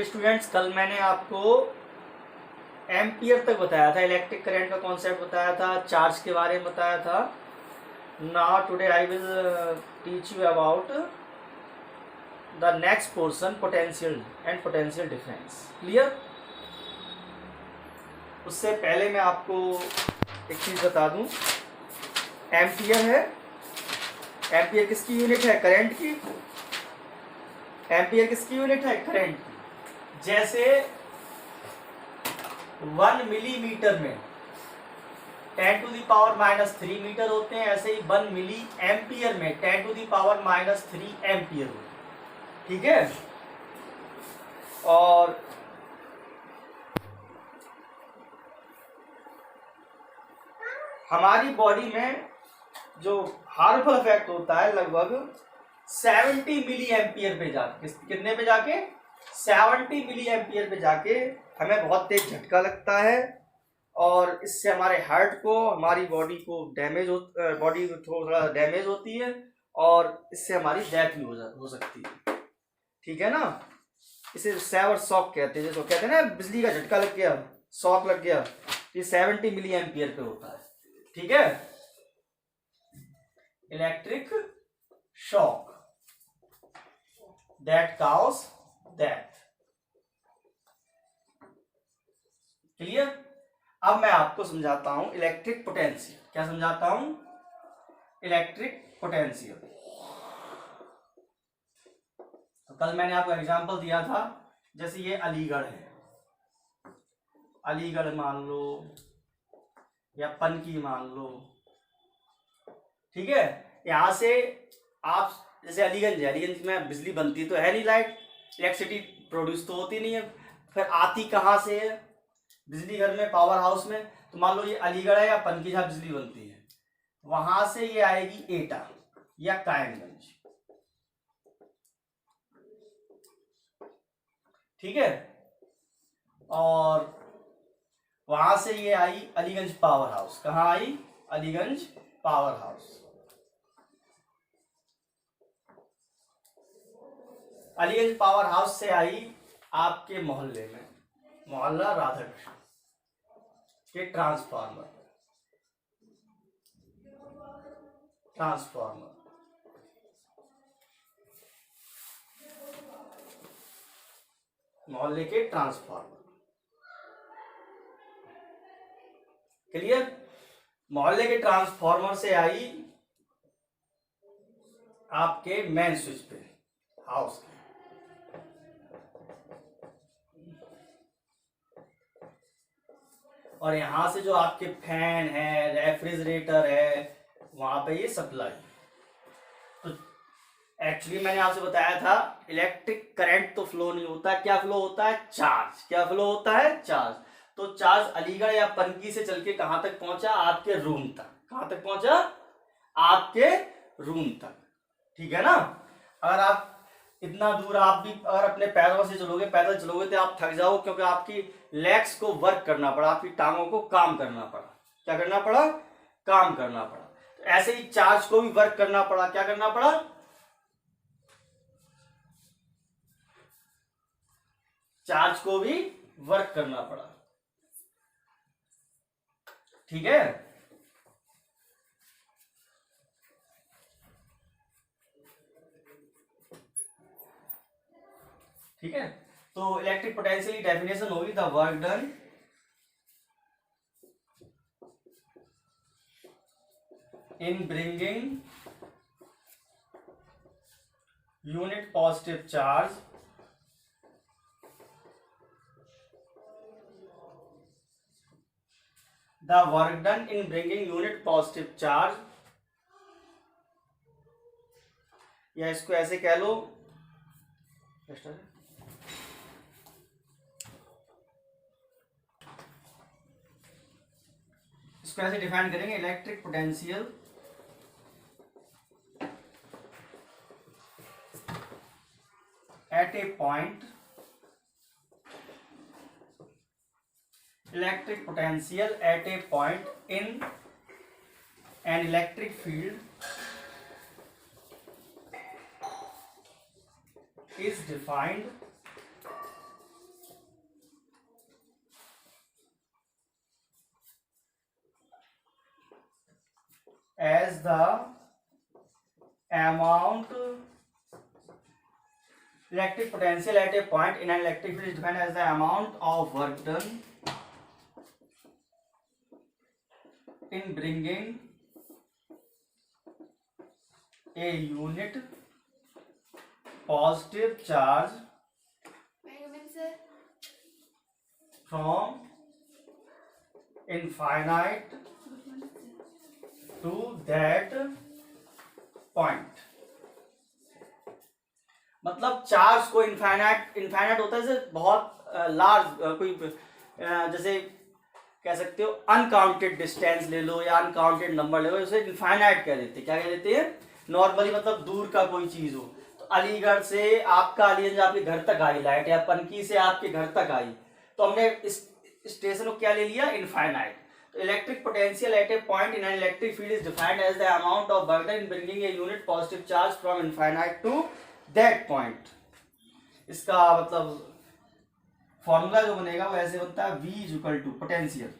Students, कल मैंने आपको एम्पियर तक बताया था, इलेक्ट्रिक करंट का कॉन्सेप्ट बताया था, चार्ज के बारे में बताया था. Now today I will teach you about the next portion, potential and potential difference. Clear? उससे पहले मैं आपको एक चीज बता दूं. एम्पियर है, एम्पियर किसकी यूनिट है? करंट की. एम्पियर किसकी यूनिट है? करंट की. जैसे 1 मिलीमीटर में 10⁻³ मीटर होते हैं, ऐसे ही 1 मिली एम्पियर में 10⁻³ एम्पियर होते हैं. ठीक है? और हमारी बॉडी में जो हार्मफुल इफेक्ट होता है लगभग 70 मिली एम्पियर पे जाके, कितने पे जाके? 70 मिली एम्पियर पे जाके हमें बहुत तेज झटका लगता है और इससे हमारे हार्ट को, हमारी बॉडी को डैमेज बॉडी को थोड़ा डैमेज होती है और इससे हमारी डेथ भी हो सकती है. ठीक है ना? इसे सेवर शॉक कहते हैं. जैसे कहते हैं ना, बिजली का झटका लग गया, शॉक लग गया, ये 70 मिली एम्पियर पे होता है. ठीक है? Electric shock that cause death. Clear? अब मैं आपको समझाता हूं इलेक्ट्रिक पोटेंशियल. क्या समझाता हूं? Electric potential. तो कल मैंने आपको एग्जांपल दिया था, जैसे ये अलीगढ़ है, अलीगढ़ मान लो या पनकी मान लो. ठीक है? यहां से आप, जैसे अलीगंज है, अलीगंज में बिजली बनती तो है नहीं, लाइट इलेक्ट्रिसिटी प्रोड्यूस तो होती नहीं है. फिर आती कहाँ से है? बिजली घर में, पावर हाउस में. तो मान लो ये अलीगढ़ है या पनकी जहाँ बिजली बनती है, वहां से ये आएगी एटा या कायमगंज. ठीक है? और वहां से ये आई अलीगंज पावर हाउस. कहाँ आई? Aliganj power house. Aliganj power house से आई आपके मोहल्ले में, मोहल्ला राधाकृष्ण के ट्रांसफार्मर. मोहल्ले के ट्रांसफार्मर. क्लियर? मोहल्ले के ट्रांसफार्मर से आई आपके मेन स्विच पे हाउस के. और यहां से जो आपके फैन है, रेफ्रिजरेटर है, वहां पे ये सप्लाई. तो एक्चुअली मैंने आपसे बताया था, इलेक्ट्रिक करंट तो फ्लो नहीं होता. क्या फ्लो होता है? चार्ज. क्या फ्लो होता है? चार्ज. तो चार्ज अलीगढ़ या पनकी से चल के कहां तक पहुंचा? आपके रूम तक. कहां तक पहुंचा? आपके रूम तक. ठीक है ना? अगर आप इतना दूर, आप भी अगर अपने पैरों से चलोगे, पैदल चलोगे, तो आप थक जाओ, क्योंकि आपकी लेग्स को वर्क करना पड़ा, आपकी टांगों को काम करना पड़ा. क्या करना पड़ा? काम करना पड़ा. तो ऐसे ही चार्ज को भी वर्क करना पड़ा. क्या करना पड़ा? चार्ज को भी वर्क करना पड़ा. ठीक है? ठीक है? तो इलेक्ट्रिक पोटेंशियल की डेफिनेशन होगी the work done in bringing unit positive charge या इसको ऐसे कह लो, इसको ऐसे डिफाइन करेंगे, electric potential at a point, electric potential at a point in an electric field is defined as the amount electric potential at a point in an electric field is defined as the amount of work done in bringing a unit positive charge from infinite to that point. मतलब charge को infinite होता है, जैसे बहुत large कोई जैसे कह सकते हो अनकाउंटेड डिस्टेंस ले लो या अनकाउंटेड नंबर ले लो, उसे इनफाइनाइट कह देते हैं। क्या कह देते हैं? नॉर्मली मतलब दूर का कोई चीज हो, तो अलीगढ़ से आपका अलीगंज आपके घर तक आई लाइट, या पनकी से आपके घर तक आई, तो हमने इस स्टेशन को क्या ले लिया? इनफाइनाइट। तो electric potential at a point in an electric field is defined as the amount of work done in bringing a unit positive charge from infinite to that point. इसका मतलब फॉर्मूला जो बनेगा वो ऐसे बनता है, V is equal to potential,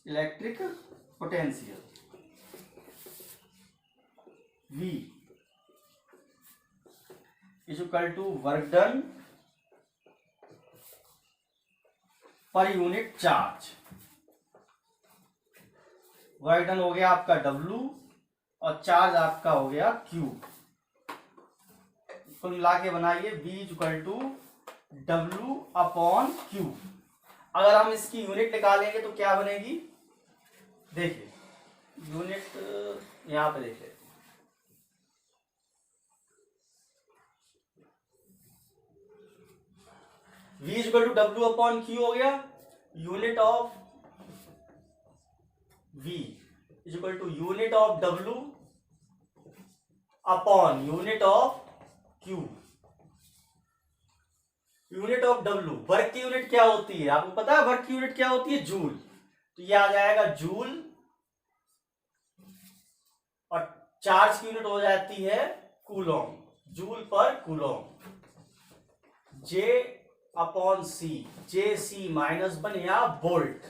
electric potential V is equal to work done per unit charge. Work done हो गया आपका W और चार्ज आपका हो गया Q। कुल मिला के बनाइए V is equal to W upon Q। अगर हम इसकी यूनिट निकालेंगे तो क्या बनेगी? देखिए यूनिट यहां पे देखिए, V is equal to W upon Q हो गया। Unit of V is equal to unit of W upon unit of Q। Unit of W, work की यूनिट क्या होती है आपको पता है? वर्क की यूनिट क्या होती है? जूल। तो ये आ जाएगा जूल, और चार्ज की यूनिट हो जाती है कूलॉम, जूल पर Coulomb. J upon C, JC -1 या वोल्ट।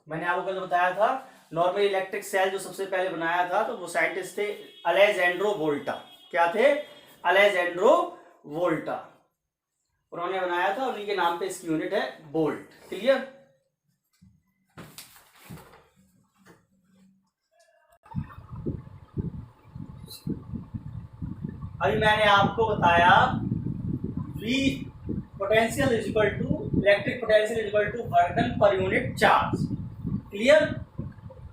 मैंने आपको कल बताया था नॉर्मल इलेक्ट्रिक सेल जो सबसे पहले बनाया था, तो वो साइंटिस्ट थे अलेजेंड्रो वोल्टा। क्या थे? अलेजेंड्रो वोल्टा, उन्होंने बनाया था, उन्हीं के नाम पे इसकी यूनिट है वोल्ट। क्लियर? अभी मैंने आपको बताया V potential is equal to electric potential is equal to work done per unit charge. Clear?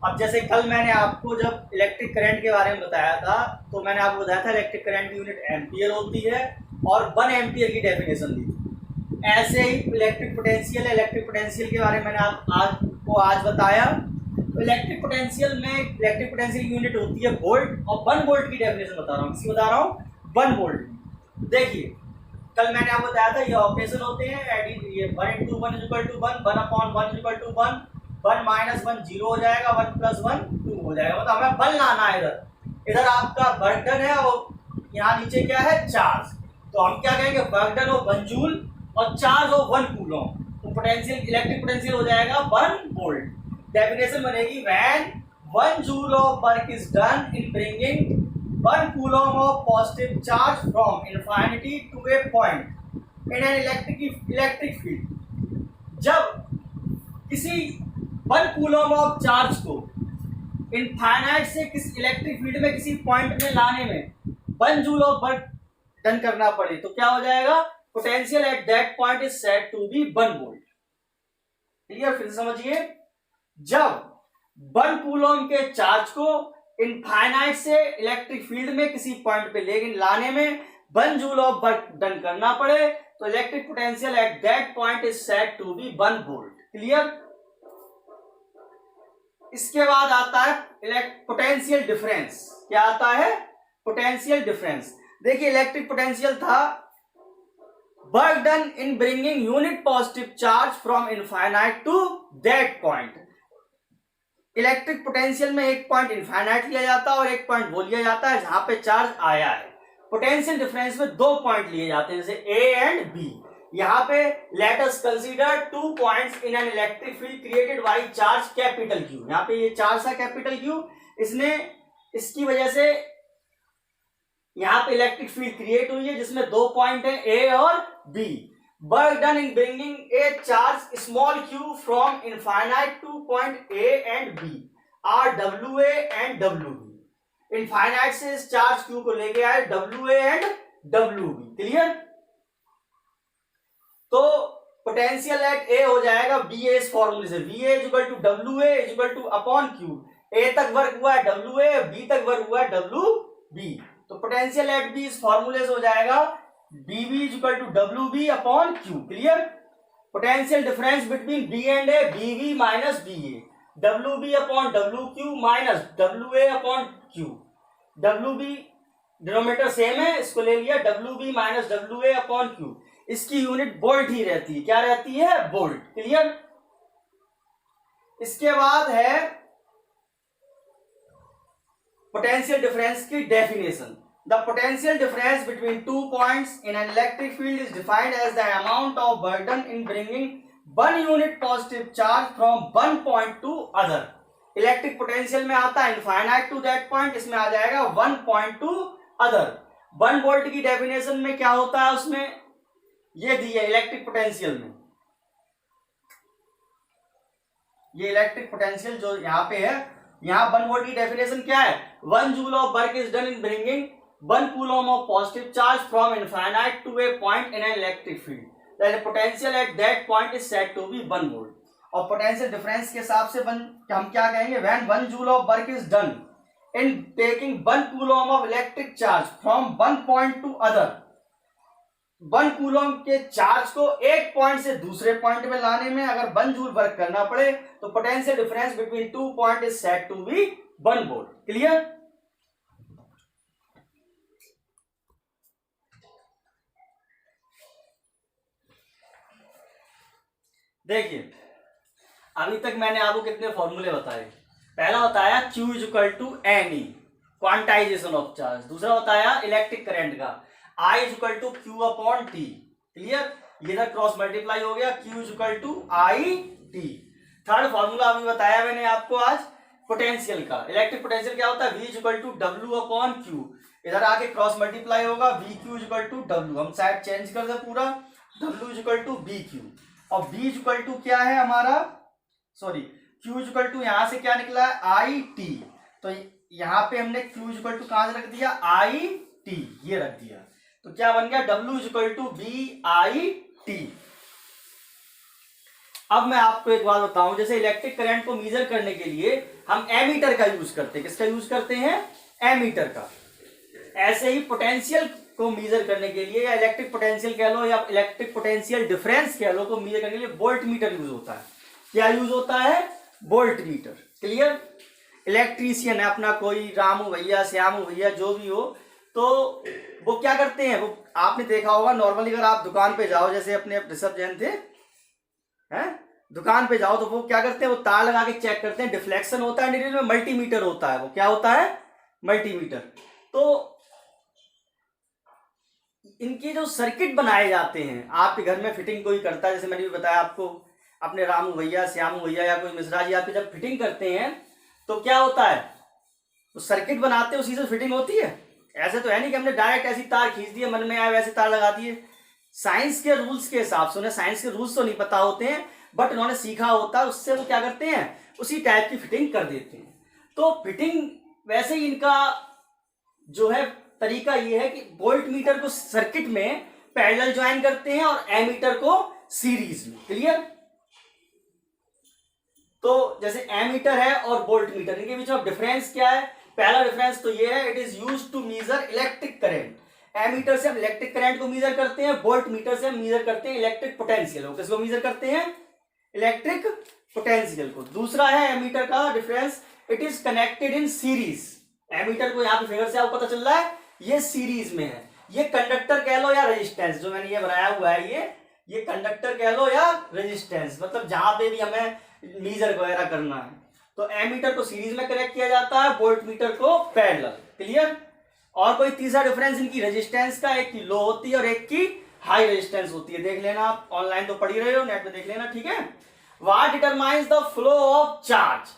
अब जैसे कल मैंने आपको जब इलेक्ट्रिक करंट के बारे में बताया था, तो मैंने आपको बताया था इलेक्ट्रिक करंट की यूनिट एम्पियर होती है और 1 एम्पियर की डेफिनेशन दी थी। ऐसे ही इलेक्ट्रिक पोटेंशियल है, इलेक्ट्रिक पोटेंशियल के बारे में मैंने आपको आज बताया। तो इलेक्ट्रिक पोटेंशियल में इलेक्ट्रिक पोटेंशियल की यूनिट होती है वोल्ट, और 1 वोल्ट की डेफिनेशन बता रहा हूँ। किसकी बता रहा हूँ? 1 वोल्ट। देखिए कल मैंने आपको बताया था ये ऑपरेशन होते हैं, ये 1 × 1 = 1, 1 अपॉन 1 = 1, 1 - 1 0 हो जाएगा, 1 + 1 2 हो जाएगा। मतलब हमें बल लाना है इधर आपका वर्क डन है और यहाँ नीचे क्या है? चार्ज। तो हम क्या कहेंगे? वर्क डन हो 1 जूल और चार्ज हो 1 कूलॉम, तो पोटेंशियल इलेक्ट्रिक पोटेंशियल हो जाएगा 1 वोल्ट। डेफिनेशन बनेगी when 1 joule of work is done in bringing 1 coulomb of positive charge from infinity to a point in an electric field. जब किसी 1 coulomb of charge को infinite से किसी electric field में किसी पॉइंट में लाने में 1 जूल ऑफ वर्क डन करना पड़े, तो क्या हो जाएगा? Potential at that point is said to be 1 volt. Clear? फिर समझिए, जब 1 कूलॉम के चार्ज को इनफाइनाइट से इलेक्ट्रिक फील्ड में किसी पॉइंट पे लेकिन लाने में 1 जूल ऑफ वर्क डन करना पड़े, तो electric potential at that point is said to be 1 volt. Clear? इसके बाद आता है पोटेंशियल डिफरेंस। क्या आता है? Potential difference. देखिए इलेक्ट्रिक पोटेंशियल था work done in bringing unit positive charge from infinite to that point. Electric potential में एक पॉइंट इनफाइनाइट लिया जाता है और एक पॉइंट वो लिया जाता है जहां पे चार्ज आया है। पोटेंशियल डिफरेंस में 2 पॉइंट लिए जाते हैं, जैसे A एंड B। यहाँ पे let us consider 2 points in an electric field created by charge capital Q. यहाँ पे ये चार्ज था कैपिटल क्यू, इसने इसकी वजह से यहाँ पे इलेक्ट्रिक फील्ड क्रिएट हुई है जिसमें 2 पॉइंट है ए और B. Work done in bringing a charge small q from infinite to point A and B are W A and W B. Infinite से इस चार्ज क्यू को लेके आए W A and W B. Clear? तो potential at A हो जाएगा V A इस फॉर्मूले से, V A equal to W A equal to upon q. A तक वर्क हुआ है डब्ल्यू ए, बी तक वर्क हुआ है डब्ल्यू बी। तो पोटेंशियल एट बी इस फॉर्मूले से हो जाएगा D B equal to W B upon Q. Clear? Potential difference between B and A B V minus B A, W B upon W Q minus W A upon Q. W B denominator same है, इसको ले लिया W B minus W A upon Q. इसकी unit volt ही रहती है, क्या रहती है? वोल्ट। क्लियर? इसके बाद है पोटेंशियल डिफरेंस की definition. The potential difference between 2 points in an electric field is defined as the amount of burden in bringing 1 unit positive charge from 1 point to other. Electric potential में आता है infinite to that point, इसमें आ जाएगा 1 point to other. 1 volt की definition में क्या होता है, उसमें ये दी है इलेक्ट्रिक पोटेंशियल में। ये इलेक्ट्रिक पोटेंशियल जो यहाँ पे है, यहाँ 1 वोल्ट की डेफिनेशन क्या है? 1 joule of work is done in bringing 1 coulomb of positive charge from infinite to a point in an electric field, that potential at that point is said to be 1 volt. और potential difference के हिसाब से हम क्या कहेंगे? When 1 joule of work is done in taking 1 coulomb of electric charge from 1 point to other. 1 coulomb के charge को एक पॉइंट से दूसरे पॉइंट में लाने में अगर 1 जूल वर्क करना पड़े तो potential difference between 2 point is said to be 1 volt. Clear? देखिए अभी तक मैंने आपको कितने फॉर्मूले बताए। पहला बताया Q equal to N E, quantization of charge. दूसरा बताया इलेक्ट्रिक करंट का I equal to Q upon T. Clear? ये इधर क्रॉस मल्टीप्लाई हो गया, Q equal to I T. Third formula अभी बताया मैंने आपको आज पोटेंशियल का। इलेक्ट्रिक पोटेंशियल क्या होता है? V equal to W upon Q. इधर आके क्रॉस मल्टीप्लाई होगा, V Q equal to W. हम साइड चेंज कर दे पूरा, W equal to B Q. और V इक्वल टू क्या है हमारा? सॉरी, Q इक्वल टू यहां से क्या निकला है? I T. तो यहां पे हमने Q इक्वल टू कहां से रख दिया? आई टी, ये रख दिया। तो क्या बन गया? W equal to B I T. अब मैं आपको एक बात बताऊं, जैसे इलेक्ट्रिक करंट को मेजर करने के लिए हम एमीटर का यूज करते हैं। किसका यूज करते हैं? एमीटर का। ऐसे ही पोटेंशियल को मेजर करने के लिए, या इलेक्ट्रिक पोटेंशियल कह लो या इलेक्ट्रिक पोटेंशियल डिफरेंस कह लो, को मेजर करने के लिए वोल्ट मीटर यूज होता है। क्या यूज होता है? Volt meter. क्लियर? इलेक्ट्रीशियन है अपना कोई, रामू भैया, श्यामू भैया, जो भी हो, तो वो क्या करते हैं, वो आपने देखा होगा नॉर्मली अगर आप दुकान पे जाओ, जैसे अपने ऋषभ जैन थे हैं, दुकान पे जाओ तो वो क्या करते हैं? वो तार लगा के चेक करते हैं, डिफ्लेक्शन होता है नीडल में, मल्टीमीटर होता है। वो क्या होता है? मल्टीमीटर। तो इनके जो सर्किट बनाए जाते हैं, आपके घर में फिटिंग कोई करता है, जैसे मैंने भी बताया आपको, अपने रामू भैया, श्यामू भैया या कोई मिश्रा जी आपके जब फिटिंग करते हैं तो क्या होता है? तो सर्किट बनाते हैं, उसी से फिटिंग होती है। ऐसे तो है नहीं कि हमने डायरेक्ट ऐसी तार खींच दिए, मन में आया वैसे तार लगा दिए। साइंस के रूल्स के हिसाब से, उन्हें साइंस के रूल्स तो नहीं पता होते हैं, बट उन्होंने सीखा होता है, उससे वो क्या करते हैं? उसी टाइप की फिटिंग कर देते हैं। तो फिटिंग वैसे ही इनका जो है तरीका ये है कि वोल्ट मीटर को सर्किट में पैरेलल ज्वाइन करते हैं और एमीटर को सीरीज में। क्लियर? तो जैसे एमीटर है और वोल्ट मीटर, इनके बीच में डिफरेंस क्या है? पहला डिफरेंस तो ये है, it is used to measure electric current. Ammeter से हम इलेक्ट्रिक करंट को मेजर करते हैं, वोल्ट मीटर से हम मेजर करते हैं इलेक्ट्रिक पोटेंशियल को। किसको मेजर करते हैं? इलेक्ट्रिक पोटेंशियल को। दूसरा है एमीटर का difference, it is connected in series. Ammeter को यहाँ पे फिगर से आपको पता चल रहा है, ये सीरीज में है। ये कंडक्टर कह लो या रेजिस्टेंस, जो मैंने ये बनाया हुआ है, ये कंडक्टर कह लो या रेजिस्टेंस, मतलब जहां पे भी हमें मीजर वगैरह करना है तो एमीटर को सीरीज में कनेक्ट किया जाता है, वोल्ट मीटर को पैरेलल। क्लियर? और कोई तीसरा डिफरेंस इनकी रेजिस्टेंस का, एक की लो होती है और एक की हाई रेजिस्टेंस होती है। देख लेना, आप ऑनलाइन तो पढ़ ही रहे हो, नेट में देख लेना, ठीक है। What determines the flow of charge,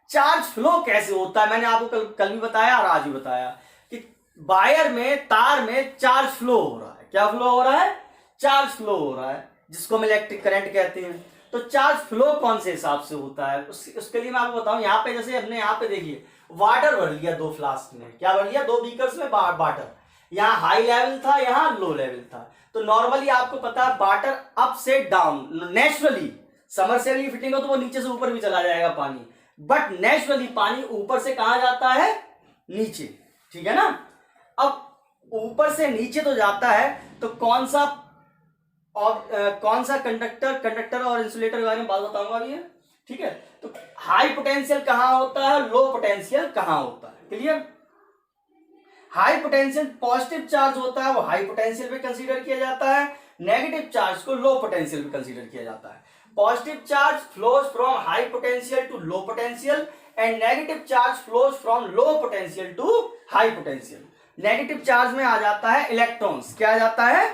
charge flow कैसे होता है, मैंने आपको कल भी बताया और आज भी बताया कि वायर में, तार में चार्ज फ्लो हो रहा है। क्या फ्लो हो रहा है? चार्ज फ्लो हो रहा है, जिसको हम इलेक्ट्रिक करंट कहते हैं। तो चार्ज फ्लो कौन से हिसाब से होता है, उसके लिए मैं आपको बताऊं। यहाँ पे जैसे हमने यहाँ पे देखिए वाटर भर लिया 2 फ्लास्क में, क्या भर लिया? 2 बीकर्स में वाटर। यहाँ हाई लेवल था, यहाँ लो लेवल था। तो नॉर्मली आपको पता है वाटर अप से डाउन, नेचुरली समरसेबल फिटिंग हो तो वो नीचे से ऊपर भी चला जाएगा पानी, बट नेचुरली पानी ऊपर से कहां जाता है? नीचे, ठीक है ना। अब ऊपर से नीचे तो जाता है, तो कौन सा कंडक्टर और इंसुलेटर के बारे में बात बताऊंगा अभी, ठीक है। तो हाई पोटेंशियल कहां होता है, लो पोटेंशियल कहां होता है, clear. High potential positive charge होता है, वो हाई पोटेंशियल पे कंसीडर किया जाता है। नेगेटिव चार्ज को लो पोटेंशियल पे कंसीडर किया जाता है। Positive charge flows from high potential to low potential and negative charge flows from low potential to high potential. Negative charge में आ जाता है इलेक्ट्रॉन्स, क्या आ जाता है?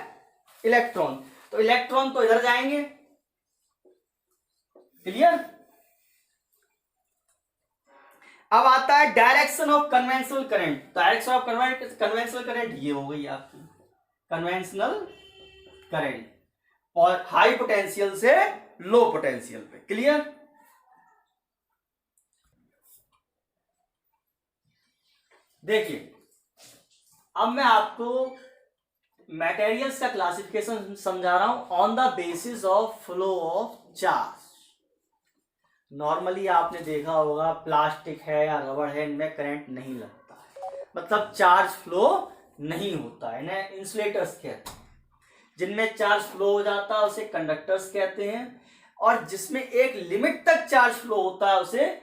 इलेक्ट्रॉन। तो इलेक्ट्रॉन तो इधर जाएंगे, क्लियर। अब आता है direction of conventional current. Direction of conventional current ये हो गई आपकी कन्वेंशनल करंट, और हाई पोटेंशियल से लो पोटेंशियल पे, क्लियर। देखिए अब मैं आपको मटेरियल्स का क्लासिफिकेशन समझा रहा हूं on the basis of flow of charge. Normally आपने देखा होगा प्लास्टिक है या रबड़ है, इनमें करंट नहीं लगता है, मतलब चार्ज फ्लो नहीं होता है, इन्हें इंसुलेटर्स कहते हैं। जिनमें चार्ज फ्लो हो जाता है उसे कंडक्टर्स कहते हैं, और जिसमें एक लिमिट तक चार्ज फ्लो होता है उसे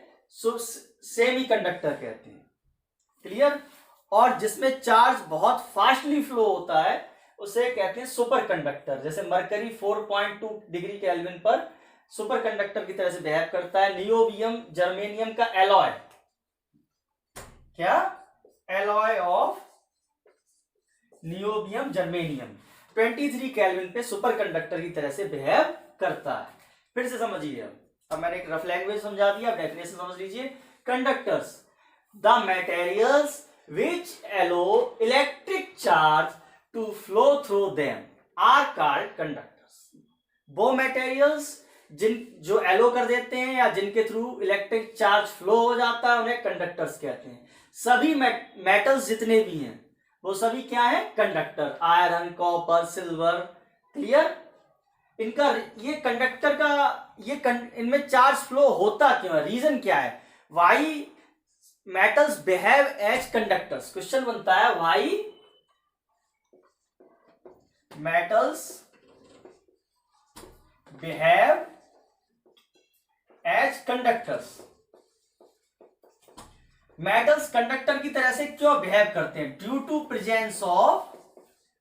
सेमी कंडक्टर कहते हैं, क्लियर। और जिसमें चार्ज बहुत फास्टली फ्लो होता है उसे कहते हैं सुपर कंडक्टर। जैसे मरकरी 4.2 डिग्री केल्विन पर सुपर कंडक्टर की तरह से बिहेव करता है। नियोबियम जर्मेनियम का एलॉय, क्या? Alloy of niobium germanium 23 kelvin पे सुपर कंडक्टर की तरह से बिहेव करता है। फिर से समझिए, अब मैंने एक रफ लैंग्वेज समझा दिया, डेफिनेशन समझ लीजिए। Conductors, the materials which allow electric charge to flow through them are called conductors। वो मटेरियल्स जो एलो कर देते हैं या जिनके थ्रू इलेक्ट्रिक चार्ज फ्लो हो जाता है उन्हें कंडक्टर्स कहते हैं। सभी मेटल्स जितने भी हैं वो सभी क्या है? Conductor. Iron, copper, silver, clear. इनका ये कंडक्टर का इनमें चार्ज फ्लो होता क्यों है, रीजन क्या है? Why metals behave as conductors. Question बनता है why metals behave as conductors. Metals conductor की तरह से क्यों बिहेव करते हैं? Due to presence of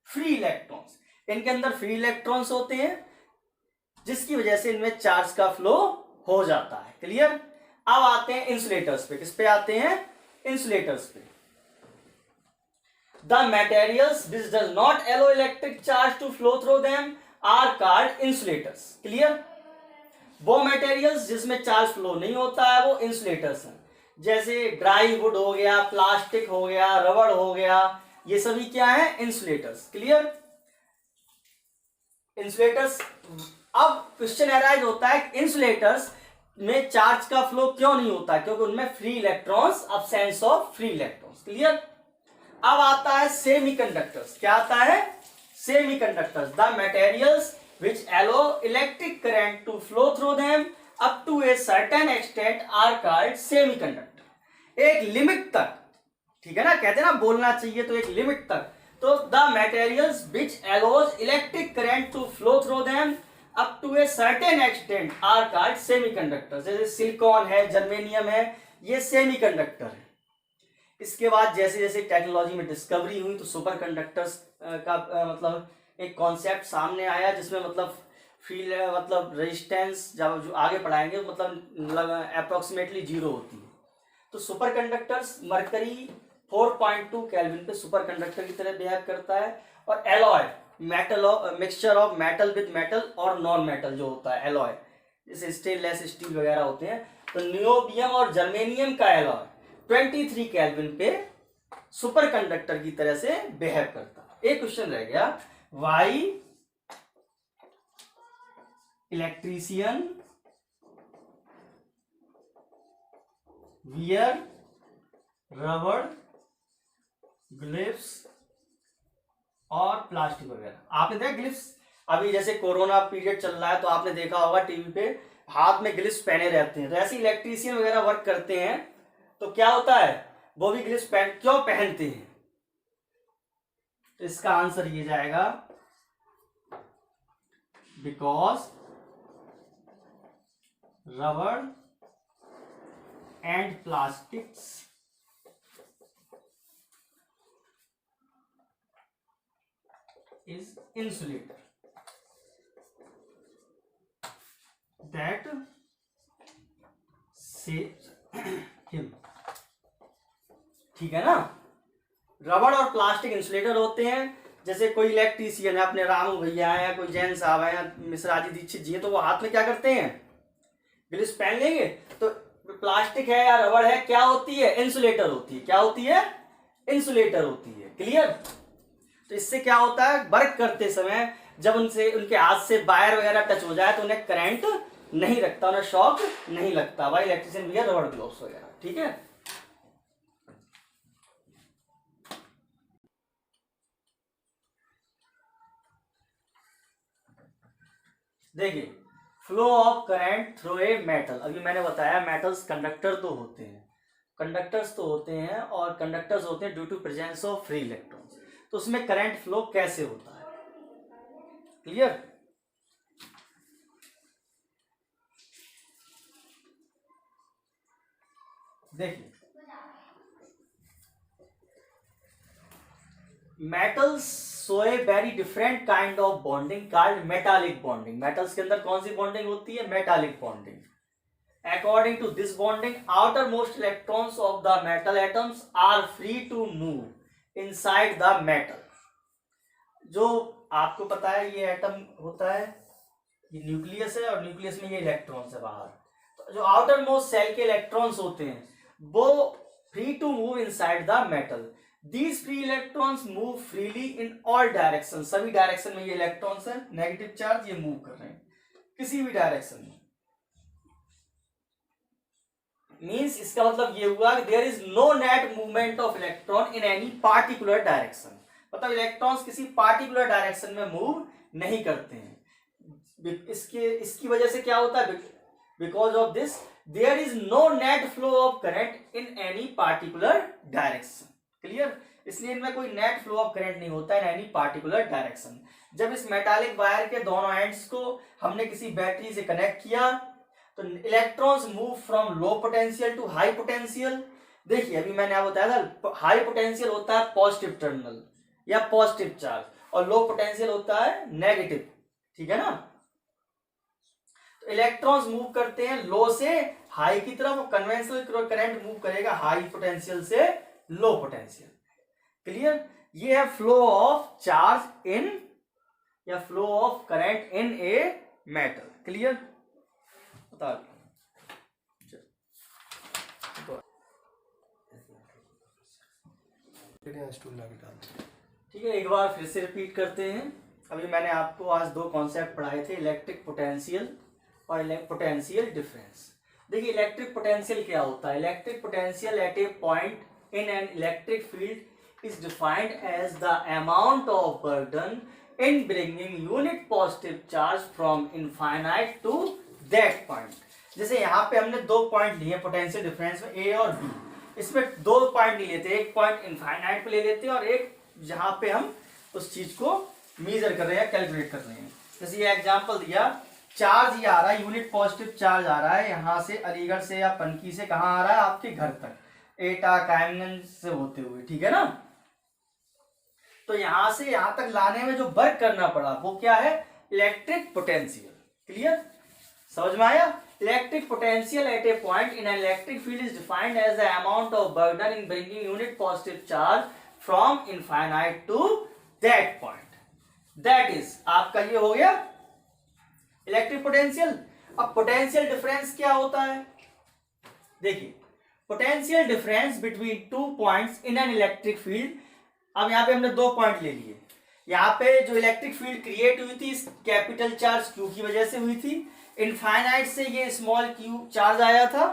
free electrons. इनके अंदर फ्री इलेक्ट्रॉन्स होते हैं जिसकी वजह से इनमें चार्ज का फ्लो हो जाता है, क्लियर। अब आते हैं इंसुलेटर्स पे। किस पे आते हैं? इंसुलेटर्स पे। The materials which does not allow electric charge to flow through them are called insulators, clear. वो मटेरियल्स जिसमें चार्ज फ्लो नहीं होता है वो इंसुलेटर्स हैं। जैसे ड्राई वुड हो गया, प्लास्टिक हो गया, रबड़ हो गया, ये सभी क्या है? Insulators, clear. इंसुलेटर्स। अब क्वेश्चन अराइज होता है इंसुलेटर्स में चार्ज का फ्लो क्यों नहीं होता? क्योंकि उनमें free electrons, absence of free electrons, clear. अब आता है सेमीकंडक्टर्स। क्या आता है? Semiconductors. The materials which allow electric current to flow through them up to a certain extent are called semiconductor। एक लिमिट तक, ठीक है ना, कहते हैं ना बोलना चाहिए तो एक लिमिट तक। तो the materials which allows electric current to flow through them up to a certain extent are called semiconductors। जैसे सिलिकॉन है, जर्मेनियम है, ये सेमीकंडक्टर है। इसके बाद जैसे जैसे टेक्नोलॉजी में डिस्कवरी हुई तो सुपर कंडक्टर्स का मतलब एक कॉन्सेप्ट सामने आया जिसमें मतलब फील्ड मतलब रेजिस्टेंस जब जो आगे पढ़ाएंगे मतलब अप्रोक्सीमेटली 0 होती है। तो सुपर कंडक्टर्स मरकरी 4.2 केल्विन पे सुपर कंडक्टर की तरह बिहेव करता है। और alloy metal of mixture of metal with metal और नॉन मेटल जो होता है एलॉय, जैसे स्टेनलेस स्टील वगैरह होते हैं, तो नियोबियम और जर्मेनियम का एलॉय 23 केल्विन पे सुपर कंडक्टर की तरह से बिहेव करता है। एक क्वेश्चन रह गया, वाई इलेक्ट्रीशियन वियर रबड़ ग्लिव्स और प्लास्टिक वगैरह। आपने देखा ग्लिव्स, अभी जैसे कोरोना पीरियड चल रहा है तो आपने देखा होगा टीवी पे हाथ में ग्लिव्स पहने रहते हैं, तो ऐसे इलेक्ट्रीशियन वगैरह वर्क करते हैं तो क्या होता है, वो भी ग्लिव्स क्यों पहनते हैं? तो इसका आंसर ये जाएगा बिकॉज रबड़ and plastics is insulator that saves him। ठीक है ना, रबड़ और प्लास्टिक इंसुलेटर होते हैं। जैसे कोई इलेक्ट्रीशियन है, अपने रामू भैया है या कोई जैन साहब है या मिश्रा जी दीक्षित जी है, तो वो हाथ में क्या करते हैं, ग्लिव्स पहन लेंगे। तो प्लास्टिक है या रबड़ है, क्या होती है, इंसुलेटर होती है। क्या होती है, इंसुलेटर होती है। क्लियर? तो इससे क्या होता है, वर्क करते समय जब उनके हाथ से वायर वगैरह टच हो जाए तो उन्हें करंट नहीं लगता, उन्हें शॉक नहीं लगता। भाई इलेक्ट्रिशियन भी है, रबड़ ग्लोव्स वगैरह। ठीक है, देखिए flow of current through a metal. अभी मैंने बताया मेटल्स कंडक्टर्स तो होते हैं और कंडक्टर्स होते हैं due to presence of free electrons. तो उसमें करंट फ्लो कैसे होता है? क्लियर? देखिए metals show a very different kind of bonding called metallic bonding. Metals के अंदर कौन सी बॉन्डिंग होती है, metallic bonding. According to this bonding outer most electrons of the metal atoms are free to move inside the metal. जो आपको पता है ये एटम होता है, ये न्यूक्लियस है और न्यूक्लियस में ये इलेक्ट्रॉन्स है बाहर। तो जो आउटर मोस्ट सेल के इलेक्ट्रॉन्स होते हैं वो free to move inside the metal. These free electrons move freely in all directions। सभी डायरेक्शन में ये इलेक्ट्रॉन्स है, नेगेटिव चार्ज, ये मूव कर रहे हैं किसी भी डायरेक्शन में। मींस इसका मतलब ये हुआ कि there is no net movement of electron in any particular direction. मतलब इलेक्ट्रॉन्स किसी पार्टिकुलर डायरेक्शन में मूव नहीं करते हैं। इसकी वजह से क्या होता है, because of this there is no net flow of current in any particular direction. Clear? इसलिए इनमें कोई नेट फ्लो ऑफ करंट नहीं होता है इन एनी पार्टिकुलर डायरेक्शन। जब इस मेटालिक वायर के दोनों एंड्स को हमने किसी बैटरी से कनेक्ट किया तो electrons move from low potential to high potential. देखिए अभी मैंने आपको बताया था हाई पोटेंशियल होता है पॉजिटिव टर्मिनल या पॉजिटिव चार्ज, और लो पोटेंशियल होता है नेगेटिव। ठीक है ना? तो इलेक्ट्रॉन्स मूव करते हैं लो से हाई की तरफ, कन्वेंशनल करंट मूव करेगा हाई पोटेंशियल से लो पोटेंशियल। क्लियर? ये है फ्लो ऑफ चार्ज इन या flow of current in a metal. Clear? बता ठीक है, एक बार फिर से रिपीट करते हैं। अभी मैंने आपको आज दो कॉन्सेप्ट पढ़ाए थे, इलेक्ट्रिक पोटेंशियल और पोटेंशियल डिफरेंस। देखिए इलेक्ट्रिक पोटेंशियल क्या होता है, electric potential at a point in an electric field is defined as the amount of burden in bringing unit positive charge from infinite to that point। जैसे यहाँ पे हमने दो पॉइंट लिए पोटेंशियल डिफरेंस में A और B, इसमें दो पॉइंट नहीं लेते, एक पॉइंट इनफाइनाइट पे ले लेते हैं और एक जहाँ पे हम उस चीज को मेजर कर रहे हैं, कैलकुलेट कर रहे हैं। जैसे ये एग्जांपल दिया, चार्ज ये आ रहा है, यूनिट पॉजिटिव चार्ज आ रहा है यहाँ से अलीगढ़ से या पनकी से, कहाँ आ रहा है, आपके घर तक एटा कायमगंज से होते हुए। ठीक है ना? तो यहां से यहां तक लाने में जो वर्क करना पड़ा वो क्या है, इलेक्ट्रिक पोटेंशियल। क्लियर? समझ में आया? Electric potential at a point in an electric field is defined as the amount of burden in bringing unit positive charge from infinite to that point. That is आपका ये हो गया electric potential. अब potential difference क्या होता है, देखिए potential difference between two points in an electric field. अब यहाँ पे हमने 2 पॉइंट ले लिए, यहाँ पे जो इलेक्ट्रिक फील्ड क्रिएट हुई थी कैपिटल चार्ज क्यू की वजह से हुई थी, इनफाइनाइट से ये स्मॉल क्यू चार्ज आया था,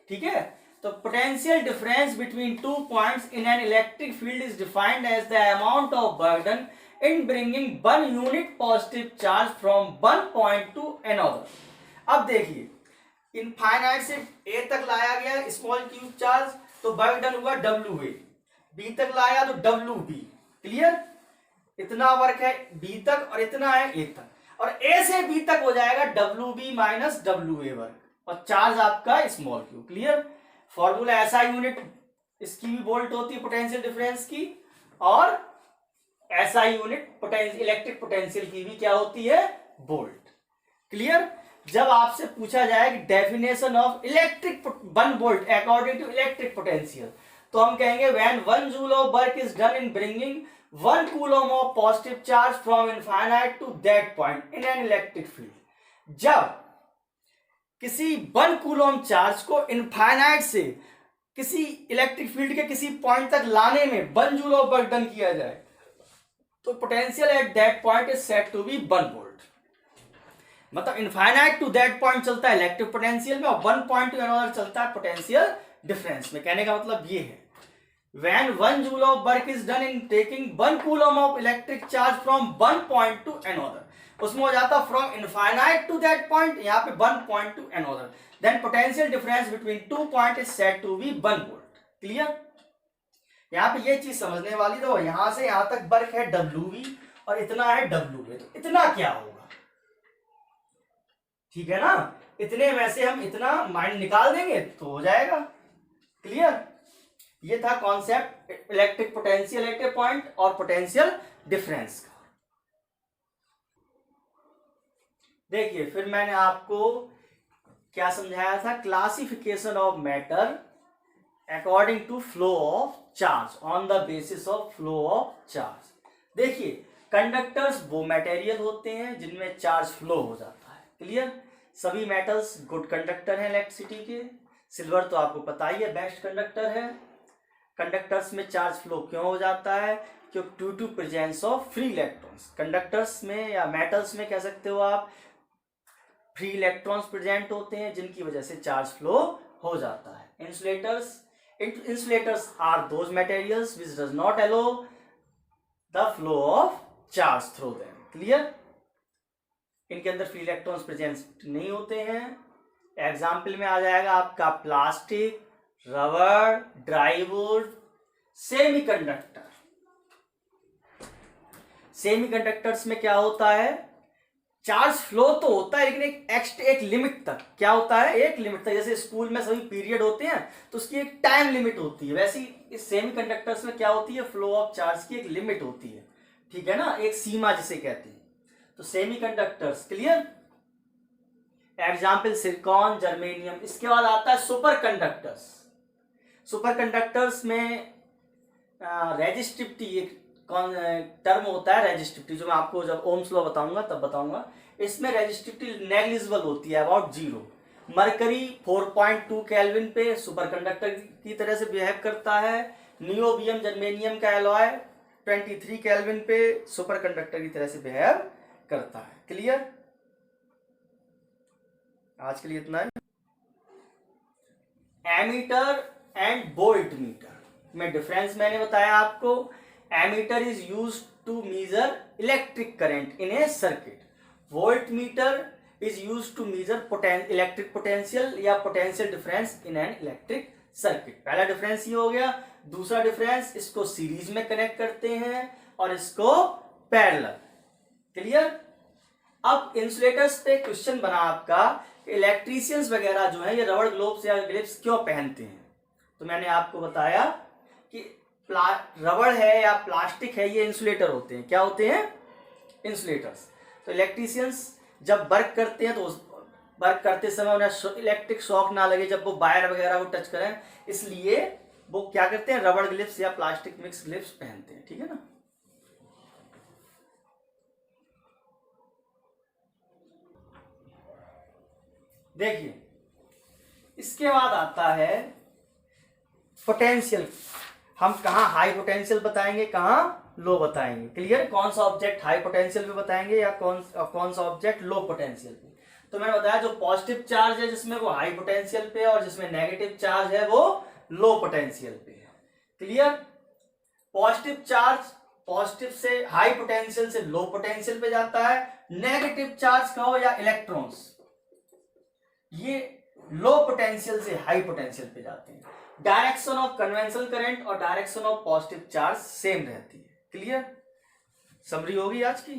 ठीक है। तो potential difference between two points in an electric field is defined as the amount of burden in bringing 1 unit positive charge from one point to another। अब देखिए इनफाइनाइट से A तक लाया गया स्मॉल क्यूब चार्ज, तो work हुआ WA, B तक लाया तो WB, क्लियर। इतना वर्क है B तक और इतना है A तक, और A से B तक हो जाएगा WB माइनस WA वर्क, और चार्ज आपका स्मॉल क्यूब, क्लियर। फॉर्मूला ऐसा यूनिट इसकी भी वोल्ट होती है पोटेंशियल डिफरेंस की, और ऐसा यूनिट पोटेंशियल इलेक्ट्रिक पोटेंशियल की भी क्या होती है, वोल्ट, क्लियर। जब आपसे पूछा जाए कि definition of electric 1 volt according to electric potential, तो हम कहेंगे when 1 joule of work is done in bringing 1 coulomb of positive charge from infinite to that point in an electric field. जब किसी 1 कूलम चार्ज को infinite से किसी electric field के किसी पॉइंट तक लाने में 1 जूल ऑफ वर्क डन किया जाए, तो potential at that point is said to be 1 volt. मतलब इनफाइनाइट टू दैट पॉइंट चलता है इलेक्ट्रिक पोटेंशियल में, और 1 पॉइंट टू अनदर चलता है पोटेंशियल डिफरेंस में। कहने का मतलब ये है when 1 joule of work is done in taking 1 coulomb of electric charge from 1 point to another, उसमें हो जाता from infinite to that point, यहाँ पे 1 point to another, then potential difference between 2 point is said to be 1 volt, clear. यहाँ पे ये चीज समझने वाली, तो यहां से यहां तक वर्क है WV और इतना है WA, तो इतना क्या होगा, ठीक है ना। इतने में से हम इतना माइंड निकाल देंगे तो हो जाएगा, क्लियर। ये था concept electric potential at a point और पोटेंशियल डिफरेंस का। देखिए फिर मैंने आपको क्या समझाया था, classification of matter according to flow of charge on the basis of flow of charge. देखिए कंडक्टर्स वो मटेरियल होते हैं जिनमें चार्ज फ्लो हो जाता है, क्लियर। सभी मेटल्स गुड कंडक्टर हैं इलेक्ट्रिसिटी के, सिल्वर तो आपको पता ही है बेस्ट कंडक्टर है। कंडक्टर्स में चार्ज फ्लो क्यों हो जाता है, क्योंकि due to presence of free electrons. Conductors में या मेटल्स में कह सकते हो आप, फ्री इलेक्ट्रॉन्स प्रेजेंट होते हैं जिनकी वजह से चार्ज फ्लो हो जाता है। Insulators are those materials which does not allow the flow of charge through them, clear। इनके अंदर फ्री इलेक्ट्रॉन्स प्रेजेंट नहीं होते हैं। एग्जाम्पल में आ जाएगा आपका प्लास्टिक, रबर, ड्राईवुड, सेमीकंडक्टर। सेमीकंडक्टर्स में क्या होता है, चार्ज फ्लो तो होता है लेकिन एक लिमिट तक। क्या होता है, एक लिमिट तक। जैसे स्कूल में सभी पीरियड होते हैं तो उसकी एक टाइम लिमिट होती है, वैसे इस सेमीकंडक्टर्स में क्या होती है, फ्लो ऑफ चार्ज की एक लिमिट होती है, ठीक है ना, एक सीमा जिसे कहते हैं। तो semiconductors, clear. Example silicon, germanium. इसके बाद आता है सुपर कंडक्टर्स। सुपर कंडक्टर्स में रेजिस्टिविटी एक टर्म होता है, रेजिस्टिविटी, जो मैं आपको जब ओम्स लॉ बताऊंगा तब बताऊंगा। इसमें रेजिस्टिविटी नेग्लिजिबल होती है, अबाउट 0। मरकरी 4.2 केल्विन पे सुपर कंडक्टर की तरह से बिहेव करता है। नियोबियम जर्मेनियम का एलॉय 23 केल्विन पे सुपर कंडक्टर की तरह से बिहेव करता है, क्लियर। आज के लिए इतना है। एमीटर एंड वोल्ट मीटर में डिफरेंस मैंने बताया आपको। Ammeter is used to measure electric current in a circuit. Voltmeter is used to measure electric potential या potential difference in an electric circuit. पहला डिफरेंस ये हो गया। दूसरा डिफरेंस, इसको सीरीज में कनेक्ट करते हैं और इसको पैरेलल, क्लियर। अब इंसुलेटर्स पे क्वेश्चन बना आपका, इलेक्ट्रीशियंस वगैरह जो है ये रबर ग्लोव्स या ग्लिव्स क्यों पहनते हैं। तो मैंने आपको बताया कि रबर है या प्लास्टिक है, ये इंसुलेटर होते हैं। क्या होते हैं, इंसुलेटर्स। तो इलेक्ट्रीशियंस जब वर्क करते हैं तो वर्क करते समय उन्हें इलेक्ट्रिक शॉक ना लगे जब वो वायर वगैरह को टच करें, इसलिए वो क्या करते हैं, रबर ग्लिव्स या प्लास्टिक मिक्स ग्लिव्स पहनते हैं, ठीक है ना। देखिए इसके बाद आता है पोटेंशियल। हम कहाँ हाई पोटेंशियल बताएंगे, कहाँ लो बताएंगे। क्लियर? कौन सा ऑब्जेक्ट हाई पोटेंशियल पे बताएंगे या कौन सा ऑब्जेक्ट लो पोटेंशियल पे। तो मैंने बताया जो पॉजिटिव चार्ज है जिसमें वो हाई पोटेंशियल पे, और जिसमें नेगेटिव चार्ज है वो लो पोटेंशियल पे है। क्लियर? पॉजिटिव चार्ज पॉजिटिव से हाई पोटेंशियल से लो पोटेंशियल पे जाता है। नेगेटिव चार्ज कहो या इलेक्ट्रॉन्स, ये लो पोटेंशियल से हाई पोटेंशियल पे जाते हैं। डायरेक्शन ऑफ कन्वेंशनल करंट और direction of positive charge same रहती है। क्लियर? समरी होगी आज की।